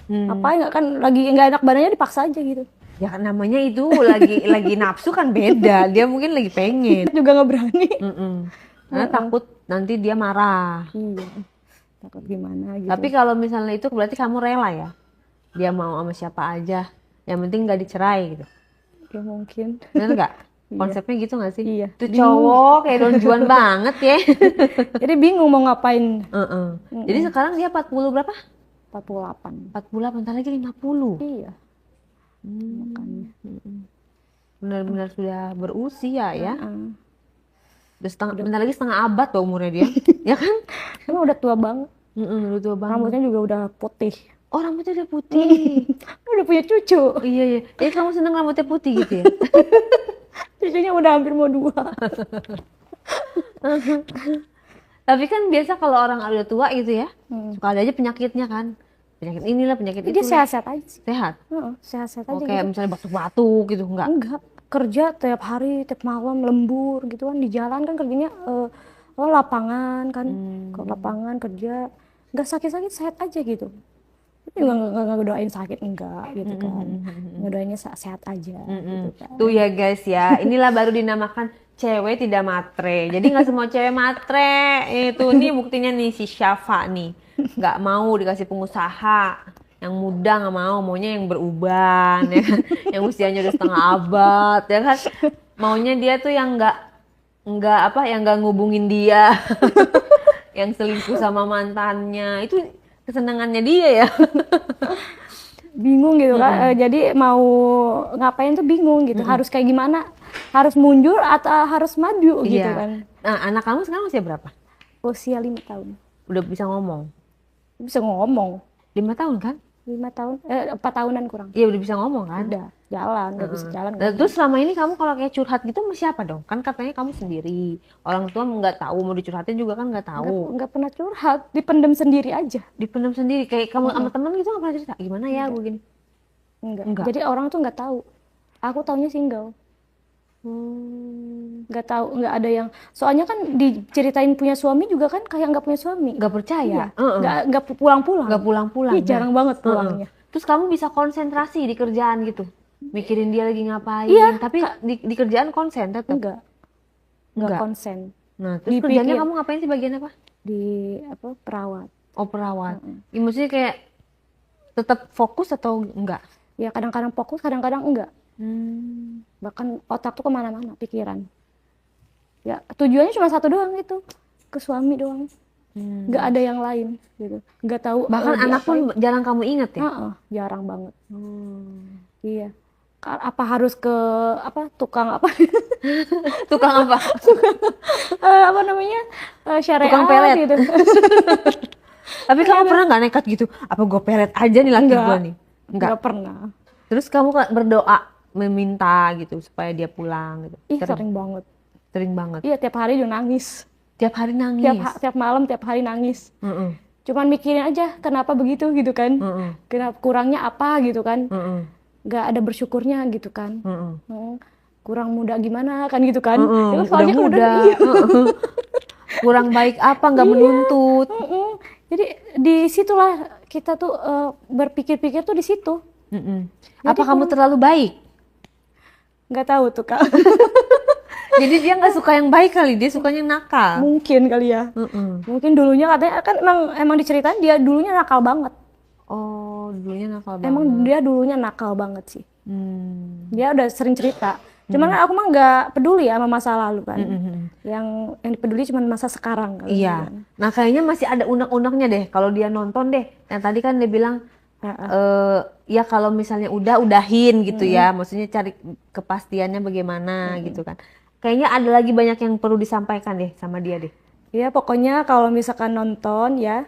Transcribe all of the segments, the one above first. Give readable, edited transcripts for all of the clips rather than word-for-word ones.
Apa nggak kan lagi nggak enak badannya dipaksa aja gitu. Ya namanya itu lagi nafsu kan beda. Dia mungkin lagi pengen. Juga nggak berani. Karena takut nanti dia marah. Iya, takut gimana gitu. Tapi kalau misalnya itu berarti kamu rela ya? Dia mau sama siapa aja. Yang penting nggak dicerai gitu. Ya mungkin. Bener nggak? Iya. Konsepnya gitu nggak sih? Iya. Itu cowok kayak Don Juan banget ya. Jadi bingung mau ngapain. Jadi sekarang dia 40 berapa? 48. 48, bentar lagi 50. Iya. Makanya. Benar-benar sudah berusia ya. Heeh. Bentar lagi setengah abad tuh umurnya dia. Ya kan? Emang udah tua banget. Udah tua banget. Rambutnya juga udah putih. Oh, rambutnya udah putih. Udah punya cucu. Iya, iya. Jadi kamu seneng rambutnya putih gitu ya? Cucunya udah hampir mau 2. Tapi kan biasa kalau orang udah tua gitu ya, suka ada aja penyakitnya kan. Penyakit inilah, penyakit Dia itu. sehat-sehat aja sih. Sehat? Heeh, sehat-sehat aja Kayak gitu. misalnya batuk-batuk gitu, enggak? Enggak. Kerja tiap hari, tiap malam lembur gitu kan. Di jalan kan kerjanya lapangan kan. Ke lapangan kerja. Nggak sakit-sakit, sehat aja gitu. Nggak doain sakit, enggak gitu kan. Ngedoainnya sehat aja gitu kan. Tuh ya guys ya, inilah baru dinamakan cewek tidak matre. Jadi nggak semua cewek matre. Itu nih buktinya nih si Syafa nih, nggak mau dikasih pengusaha yang muda, nggak mau, maunya yang beruban ya kan? Yang usianya udah setengah abad ya kan, maunya dia tuh yang nggak ngubungin dia, yang selingkuh sama mantannya, itu kesenangannya dia ya. Bingung gitu kan. Jadi mau ngapain tuh bingung gitu. Harus kayak gimana? Harus mundur atau harus maju gitu Iya. kan. Nah, anak kamu sekarang usia berapa? Usia 5 tahun. Udah bisa ngomong? Bisa ngomong. 5 tahun kan? 5 tahun, 4 tahunan kurang. Iya udah bisa ngomong kan? Udah jalan, udah bisa jalan. Nah, terus selama ini kamu kalau kayak curhat gitu sama siapa dong? Kan katanya kamu sendiri. Orang tua nggak tahu, mau dicurhatin juga kan nggak tahu. Nggak pernah curhat, dipendam sendiri aja. Dipendam sendiri. Kayak kamu sama temen gitu nggak pernah cerita? Gimana ya gue gini? Enggak. Jadi orang tuh nggak tahu. Aku taunya single. Nggak tahu, nggak ada yang. Soalnya kan diceritain punya suami juga kan kayak nggak punya suami. Nggak percaya? Nggak pulang-pulang. Nggak pulang-pulang. Iya, jarang banget pulangnya. Terus kamu bisa konsentrasi di kerjaan gitu? Mikirin dia lagi ngapain? Iya, tapi di kerjaan konsen tetap? Nggak konsen. Nah, terus kerjanya kamu ngapain sih, bagian apa? Di perawat. Oh, perawat. Ya, maksudnya kayak tetap fokus atau enggak? Ya kadang-kadang fokus, kadang-kadang enggak. Bahkan otak tuh kemana-mana, pikiran. Ya tujuannya cuma satu doang itu, ke suami doang. Nggak ada yang lain gitu. Nggak tahu. Bahkan anak pun jarang kamu inget ya? Jarang banget. Iya. Apa harus ke tukang apa? Tukang apa? Apa namanya? Syariah Tukang pelet gitu. Tapi kamu pernah nggak nekat gitu? Apa gue pelet aja nih laki gue nih? Nggak pernah. Terus kamu berdoa meminta gitu supaya dia pulang gitu? Sering banget. Sering banget? Iya, tiap hari dia nangis. Tiap hari nangis? Tiap malam, tiap hari nangis. Cuman mikirin aja kenapa begitu gitu kan. Kenapa, kurangnya apa gitu kan. Nggak ada bersyukurnya gitu kan. Kurang muda gimana kan gitu kan. Udah muda. Kurang baik apa, nggak menuntut. Jadi disitulah kita tuh berpikir-pikir tuh di situ. Apa kamu terlalu baik? Nggak tahu tuh Kak. Jadi dia nggak suka yang baik kali, dia sukanya yang nakal. Mungkin kali ya. Mungkin dulunya katanya kan emang diceritain dia dulunya nakal banget. Oh, dulunya nakal banget. Emang dia dulunya nakal banget sih. Dia udah sering cerita. Cuman aku mah nggak peduli ya sama masa lalu kan. Yang dipeduli cuma masa sekarang. Iya. Nah kayaknya masih ada unek-uneknya deh. Kalau dia nonton deh. Yang tadi kan dia bilang, ya kalau misalnya udahin gitu ya. Maksudnya cari kepastiannya bagaimana gitu kan. Kayaknya ada lagi banyak yang perlu disampaikan deh sama dia deh. Ya pokoknya kalau misalkan nonton ya,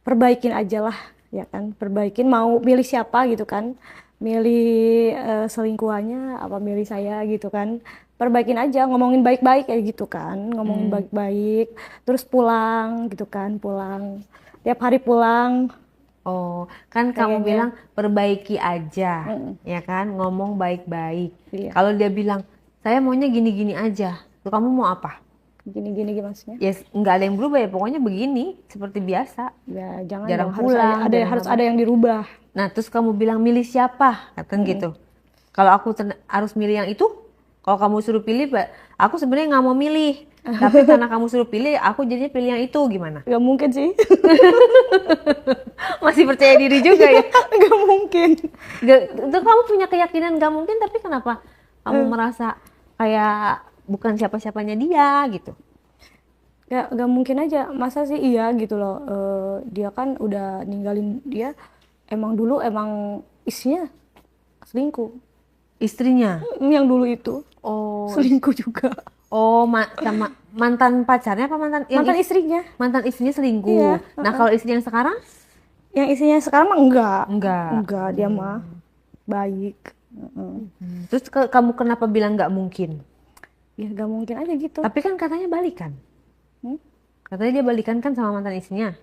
perbaikin aja lah ya kan. Perbaikin, mau milih siapa gitu kan. Milih selingkuhannya apa milih saya gitu kan. Perbaikin aja, ngomongin baik-baik kayak gitu kan. Ngomongin baik-baik, terus pulang gitu kan, pulang. Tiap hari pulang. Oh, kan kamu bilang perbaiki aja, ya kan, ngomong baik-baik. Kalau dia bilang, saya maunya gini-gini aja, tuh kamu mau apa? Gini-gini maksudnya. Ya nggak ada yang berubah ya, pokoknya begini seperti biasa. Ya jangan Jarang dong, harus pulang, ada jarang harus apa. ada yang dirubah. Nah terus kamu bilang milih siapa, kata gitu. Kalau aku harus milih yang itu, kalau kamu suruh pilih, aku sebenarnya nggak mau milih. Tapi karena kamu suruh pilih, aku jadinya pilih yang itu, gimana? Gak mungkin sih. Masih percaya diri juga ya? Gak mungkin. Itu kamu punya keyakinan nggak mungkin, tapi kenapa kamu merasa kayak bukan siapa-siapanya dia gitu? Gak mungkin aja, masa sih iya gitu loh. Dia kan udah ninggalin dia, emang dulu emang isinya selingkuh. Istrinya? Yang dulu itu Oh, selingkuh juga. oh sama mantan pacarnya apa mantan yang Mantan istrinya. mantan istrinya selingkuh. Iya, Nah kalau istri yang sekarang? Yang isinya sekarang mah enggak. Enggak. Enggak, dia mah baik. Terus kamu kenapa bilang nggak mungkin? Ya gak mungkin aja gitu. Tapi kan katanya balikan. Hmm? Katanya dia balikan kan sama mantan istrinya.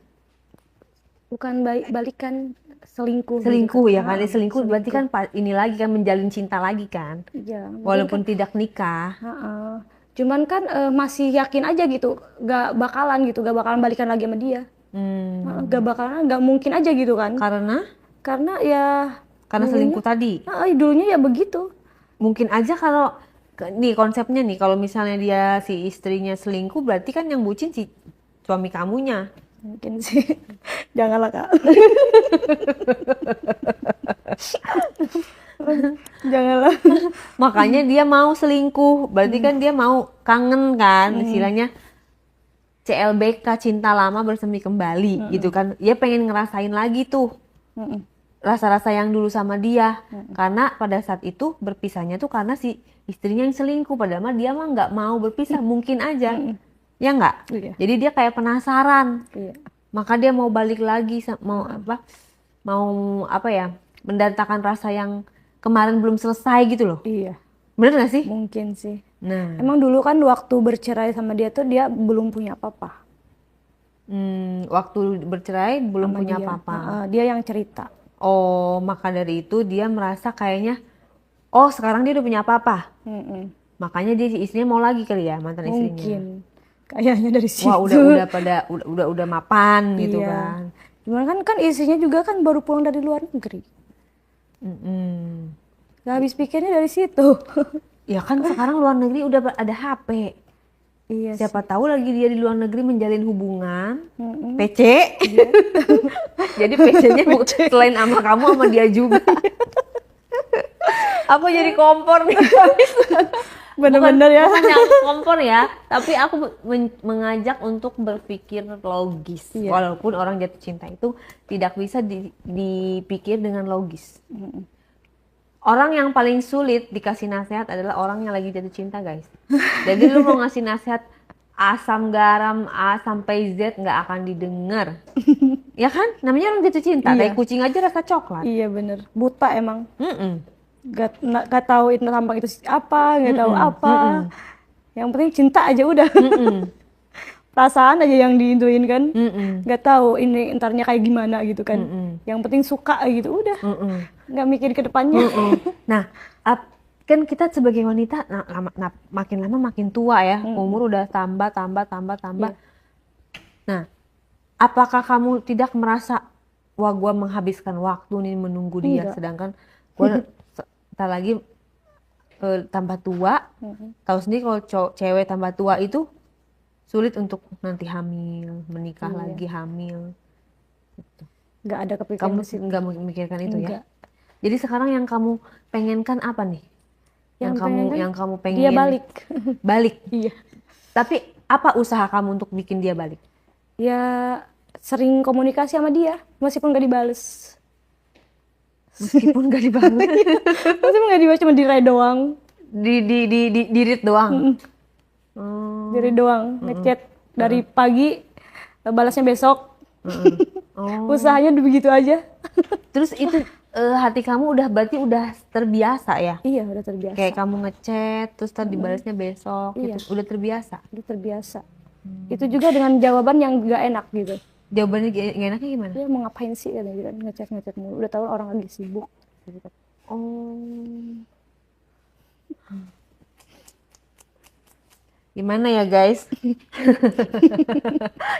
Bukan balikan, selingkuh. Selingkuh gitu ya kan? Selingkuh berarti kan ini lagi kan, menjalin cinta lagi kan? Iya. mungkin Walaupun kan, tidak nikah. cuman kan masih yakin aja gitu, gak bakalan balikan lagi sama dia. Gak bakalan, gak mungkin aja gitu kan. Karena ya Karena selingkuh tadi. dulunya ya begitu. Mungkin aja kalau nih konsepnya nih, kalau misalnya dia si istrinya selingkuh, berarti kan yang bucin si suami kamunya. Mungkin sih. Janganlah Kak. Janganlah. Makanya dia mau selingkuh, berarti kan dia mau kangen kan, istilahnya CLBK, cinta lama bersemi kembali gitu kan. Dia pengen ngerasain lagi tuh rasa-rasa yang dulu sama dia. Karena pada saat itu berpisahnya tuh karena si istrinya yang selingkuh, padahal mah dia mah nggak mau berpisah, mungkin aja. Ya nggak? Iya. Jadi dia kayak penasaran. Iya. Maka dia mau balik lagi, mau apa ya, mendatangkan rasa yang kemarin belum selesai gitu loh. Iya. Bener gak sih? Mungkin sih. Nah, Emang dulu kan waktu bercerai sama dia tuh dia belum punya apa-apa. waktu bercerai belum Sama punya dia. apa-apa. Dia yang cerita. Oh, maka dari itu dia merasa kayaknya, oh sekarang dia udah punya apa-apa. Makanya dia istrinya mau lagi kali ya, mantan istrinya. Mungkin. Kayaknya dari situ. Wah, udah mapan gitu Iya. kan. Cuman kan istrinya juga kan baru pulang dari luar negeri. Gak habis pikirnya dari situ. Ya kan sekarang luar negeri udah ada HP. Iya. Siapa tahu lagi dia di luar negeri menjalin hubungan, PC. Jadi PC-nya selain sama kamu, sama dia juga. Aku jadi kompor nih. Bener-bener ya. Bukannya kompor ya, tapi aku mengajak untuk berpikir logis. Iya. Walaupun orang jatuh cinta itu tidak bisa dipikir dengan logis. Orang yang paling sulit dikasih nasihat adalah orang yang lagi jatuh cinta, guys. Jadi lu mau ngasih nasihat asam garam A sampai Z nggak akan didengar. Ya kan? Namanya orang jatuh cinta. Iya. Kayak kucing aja rasa coklat. Iya bener. Buta emang. Mm-mm. Gak tahu itu tampang itu apa, gak tahu apa. Yang penting cinta aja udah. Perasaan aja yang diintuin kan. Gak tahu ini entarnya kayak gimana gitu kan. Yang penting suka gitu udah. Gak mikir ke depannya. Nah, kan kita sebagai wanita makin lama makin tua ya. Umur udah tambah. Iya. Nah, apakah kamu tidak merasa, wah gue menghabiskan waktu nih menunggu dia, Enggak. sedangkan gue tak lagi tambah tua. Tahu sendiri kalau cewek tambah tua itu sulit untuk nanti hamil, menikah Iya. lagi hamil. Gak ada kepikiran Kamu ke situ. nggak memikirkan itu ya? Enggak. Jadi sekarang yang kamu pengenkan apa nih? Yang kamu pengen dia balik. balik. Iya. Tapi apa usaha kamu untuk bikin dia balik? Ya sering komunikasi sama dia meskipun gak dibales. Meskipun gak dibalas. Meskipun gak dibales, cuma di-read doang. di read doang. Di-read doang, ngechat dari pagi, balasnya besok. Usahanya begitu aja. Terus itu hati kamu berarti udah terbiasa ya? Iya, udah terbiasa. Kayak kamu ngechat terus tadi dibalasnya besok Iya. gitu. Udah terbiasa. Udah terbiasa. Itu juga dengan jawaban yang gak enak gitu. Jawabannya gak enaknya gimana? Dia mau ngapain sih katanya gitu kan, ngechat mulu. Udah tahu orang lagi sibuk. Gitu. Oh. Gimana ya guys?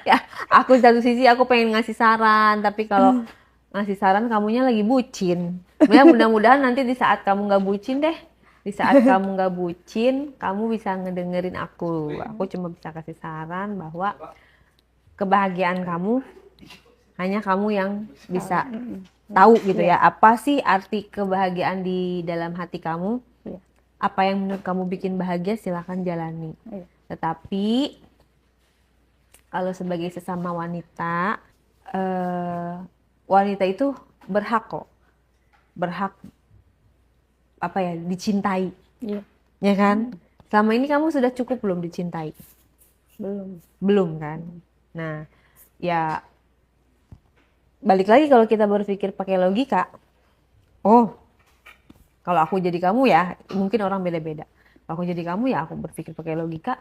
Ya, aku satu sisi aku pengen ngasih saran, tapi kalau ngasih saran kamunya lagi bucin. Ya mudah-mudahan nanti di saat kamu nggak bucin deh, di saat kamu nggak bucin, kamu bisa ngedengerin aku. Aku cuma bisa kasih saran bahwa kebahagiaan kamu hanya kamu yang bisa tahu gitu ya. Apa sih arti kebahagiaan di dalam hati kamu? Iya. Apa yang menurut kamu bikin bahagia, silakan jalani. Iya. Tetapi kalau sebagai sesama wanita, wanita itu berhak kok, berhak apa ya, dicintai, Iya. ya kan? Selama ini kamu sudah cukup belum dicintai? Belum. Belum kan? Nah, ya balik lagi kalau kita berpikir pakai logika, oh, kalau aku jadi kamu ya, mungkin orang beda-beda. Kalau aku jadi kamu ya, aku berpikir pakai logika,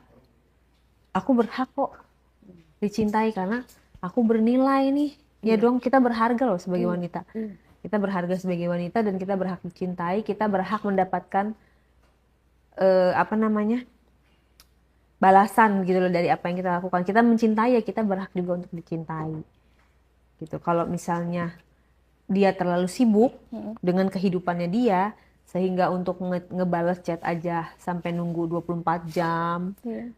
aku berhak kok dicintai karena aku bernilai nih. Ya dong, kita berharga loh sebagai wanita. Kita berharga sebagai wanita dan kita berhak dicintai, kita berhak mendapatkan apa namanya? Balasan gitu loh dari apa yang kita lakukan. Kita mencintai ya kita berhak juga untuk dicintai. Gitu. Kalau misalnya dia terlalu sibuk dengan kehidupannya dia sehingga untuk ngebales chat aja sampai nunggu 24 jam. Iya.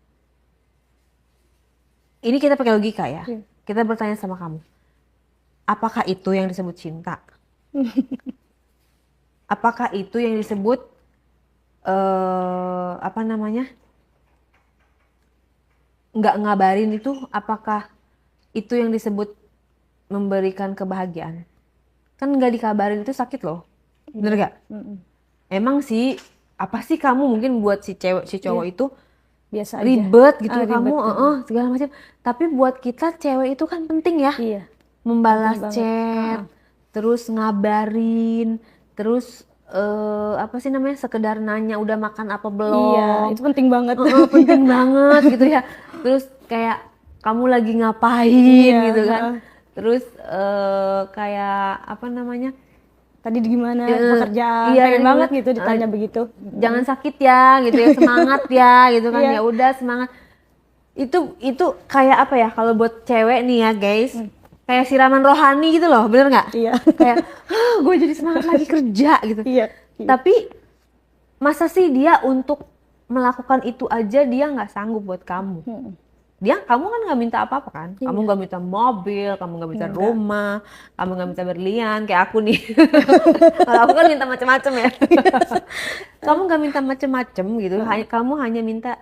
Ini kita pakai logika ya. Iya. Kita bertanya sama kamu. Apakah itu yang disebut cinta? Apakah itu yang disebut apa namanya? Nggak ngabarin itu, apakah itu yang disebut memberikan kebahagiaan? Kan nggak dikabarin itu sakit loh. Bener gak? Emang sih, apa sih kamu mungkin buat si cewek si cowok itu Biasa aja. ribet gitu Ribet. kamu, segala macam. Tapi buat kita cewek itu kan penting ya. Iya. Membalas Penting chat, terus ngabarin, terus apa sih namanya, sekedar nanya udah makan apa belum. Iya, itu penting banget. Penting banget gitu ya. Terus kayak kamu lagi ngapain Iya, gitu kan. Terus kayak apa namanya, Tadi gimana Iya, pekerjaan? iya, Pengen iya. banget gitu ditanya begitu. jangan sakit ya gitu ya, semangat ya gitu kan. Iya. Ya udah semangat. Itu kayak apa ya, kalau buat cewek nih ya guys, kayak siraman rohani gitu loh, bener nggak? Iya. Kayak gue jadi semangat lagi kerja gitu. Iya. Tapi masa sih dia untuk melakukan itu aja dia nggak sanggup buat kamu? Kamu kan nggak minta apa-apa kan? Kamu nggak minta mobil, kamu nggak minta rumah, kamu nggak minta berlian kayak aku nih. Kalau aku kan minta macam-macam ya. Kamu nggak minta macam-macam gitu, kamu hanya minta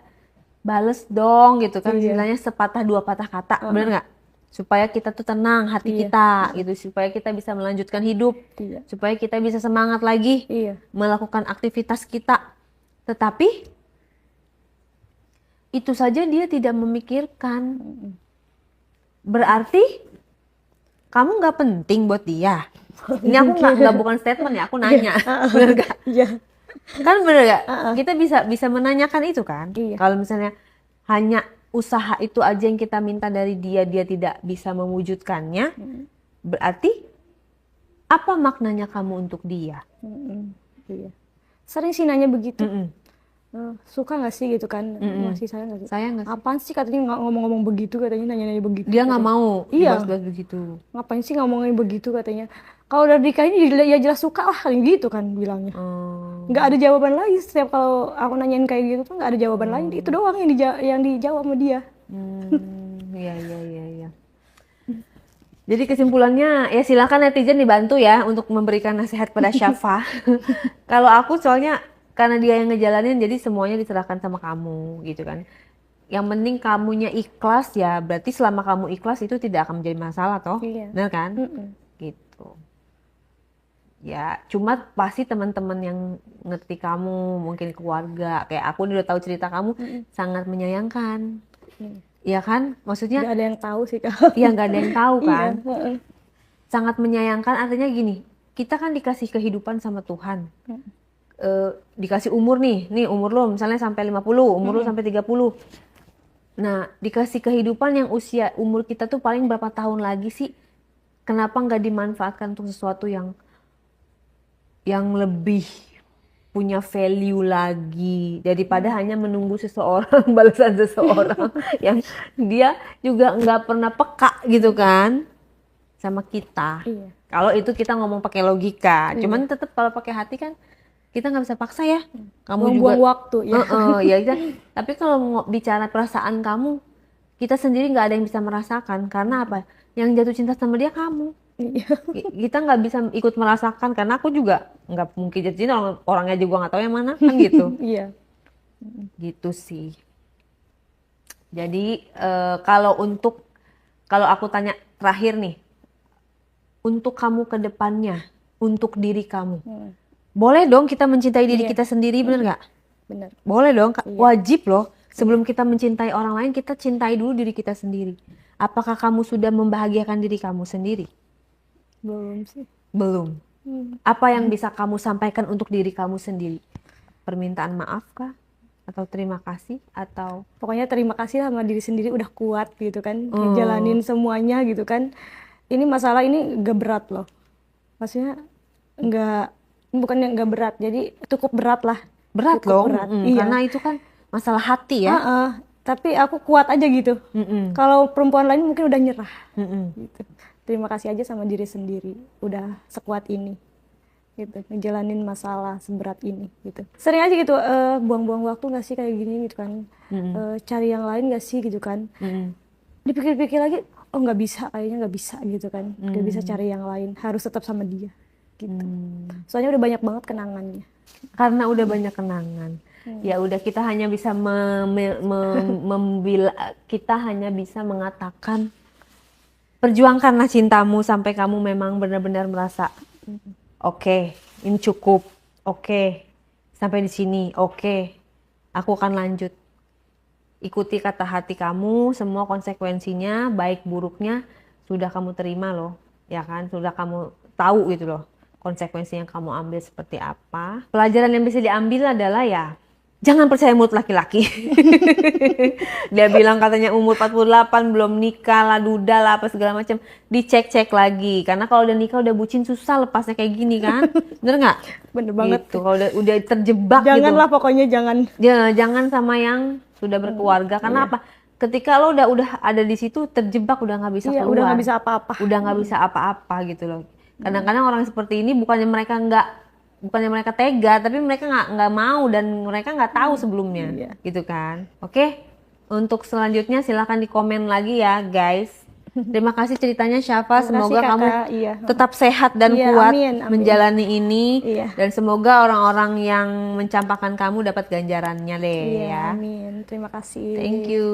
bales dong gitu kan, istilahnya sepatah dua patah kata, bener nggak? Supaya kita tuh tenang hati kita gitu, supaya kita bisa melanjutkan hidup, supaya kita bisa semangat lagi melakukan aktivitas kita. Tetapi itu saja dia tidak memikirkan. Berarti kamu nggak penting buat dia. Ini aku nggak bukan statement ya, aku nanya. Bener gak? Iya. Kan bener gak? Kita bisa menanyakan itu kan. Iya. Kalau misalnya hanya usaha itu aja yang kita minta dari dia, dia tidak bisa mewujudkannya, berarti apa maknanya kamu untuk dia? Iya. Sering sih nanya begitu. Suka nggak sih gitu kan? Masih sayang nggak sih? Sayang nggak sih? Apaan sih katanya ngomong-ngomong begitu, katanya nanya-nanya begitu. Dia nggak mau Iya. dibahas begitu. Ngapain sih ngomongin begitu katanya? Kalau udah nikahin ya jelas suka lah, kayak gitu kan bilangnya. Nggak ada jawaban lagi. Setiap kalau aku nanyain kayak gitu tuh nggak ada jawaban lain. Itu doang yang dijawab sama dia. Iya. Jadi kesimpulannya ya silakan netizen dibantu ya untuk memberikan nasihat pada Syafa. Kalau aku soalnya karena dia yang ngejalanin, jadi semuanya diserahkan sama kamu gitu kan. Yang penting kamunya ikhlas ya, berarti selama kamu ikhlas itu tidak akan menjadi masalah toh, benar kan? Gitu. Ya ya pasti teman-teman yang ngerti kamu, mungkin keluarga kayak aku udah tahu cerita kamu, sangat menyayangkan. Iya kan, maksudnya nggak ada yang tahu sih Kak. Iya, nggak ada yang tahu kan. Iya. Sangat menyayangkan, artinya gini, kita kan dikasih kehidupan sama Tuhan. Dikasih umur nih umur lo misalnya sampai 50, umur lo sampai 30. Nah, dikasih kehidupan yang usia umur kita tuh paling berapa tahun lagi sih? Kenapa nggak dimanfaatkan untuk sesuatu yang lebih punya value lagi daripada hanya menunggu seseorang balasan seseorang yang dia juga nggak pernah peka gitu kan sama kita. Iya. Kalau itu kita ngomong pakai logika, cuman tetap kalau pakai hati kan kita nggak bisa paksa ya. Kamu juga Buang-buang waktu ya. ya tapi kalau bicara perasaan kamu, kita sendiri nggak ada yang bisa merasakan karena apa? Yang jatuh cinta sama dia kamu. Iya. Kita nggak bisa ikut merasakan karena aku juga nggak mungkin jatuh cinta, orangnya juga nggak tahu yang mana kan gitu. Iya. Gitu sih. Jadi kalau aku tanya terakhir nih, untuk kamu ke depannya, untuk diri kamu, boleh dong kita mencintai diri kita sendiri, bener nggak? Benar. Boleh dong, wajib loh. Sebelum kita mencintai orang lain, kita cintai dulu diri kita sendiri. Apakah kamu sudah membahagiakan diri kamu sendiri? Belum sih. Belum. Apa yang bisa kamu sampaikan untuk diri kamu sendiri? Permintaan maaf kah? Atau terima kasih? Atau Pokoknya terima kasih sama diri sendiri udah kuat gitu kan, ngejalanin semuanya gitu kan. Ini masalah ini gak berat loh. Maksudnya bukannya gak berat, jadi cukup berat lah. berat Cukup loh, berat, iya. karena itu kan masalah hati ya. Tapi aku kuat aja gitu. Kalau perempuan lain mungkin udah nyerah. Gitu. Terima kasih aja sama diri sendiri, udah sekuat ini. Gitu, ngejalanin masalah seberat ini gitu. Sering aja gitu buang-buang waktu gak sih kayak gini gitu kan. Cari yang lain gak sih gitu kan. Dipikir-pikir lagi, oh nggak bisa, kayaknya nggak bisa gitu kan. Nggak bisa cari yang lain, harus tetap sama dia gitu. Soalnya udah banyak banget kenangannya. Karena udah banyak kenangan. Ya udah, kita hanya bisa kita hanya bisa mengatakan perjuangkanlah cintamu sampai kamu memang benar-benar merasa oke, ini cukup, oke, sampai di sini, oke, aku akan lanjut. Ikuti kata hati kamu, semua konsekuensinya, baik buruknya sudah kamu terima loh, ya kan? Sudah kamu tahu gitu loh, konsekuensi yang kamu ambil seperti apa. Pelajaran yang bisa diambil adalah ya, jangan percaya mulut laki-laki. Dia bilang katanya umur 48, belum nikah lah, duda lah, apa segala macam. Dicek-cek lagi, karena kalau udah nikah udah bucin susah lepasnya kayak gini kan. Bener nggak? Bener banget. Gitu. Kalau udah terjebak Janganlah gitu. pokoknya jangan. Jangan sama yang sudah berkeluarga. Karena apa? Ketika lo udah ada di situ terjebak, udah nggak bisa keluar. Udah nggak bisa apa-apa. Udah nggak bisa apa-apa gitu loh. Kadang-kadang orang seperti ini bukannya mereka tega, tapi mereka nggak mau dan mereka nggak tahu sebelumnya, gitu kan? Oke, untuk selanjutnya silahkan di komen lagi ya guys. Terima kasih ceritanya Syafa, semoga kamu tetap sehat dan kuat menjalani ini, dan semoga orang-orang yang mencampakkan kamu dapat ganjarannya deh ya. Amin, terima kasih. Thank you.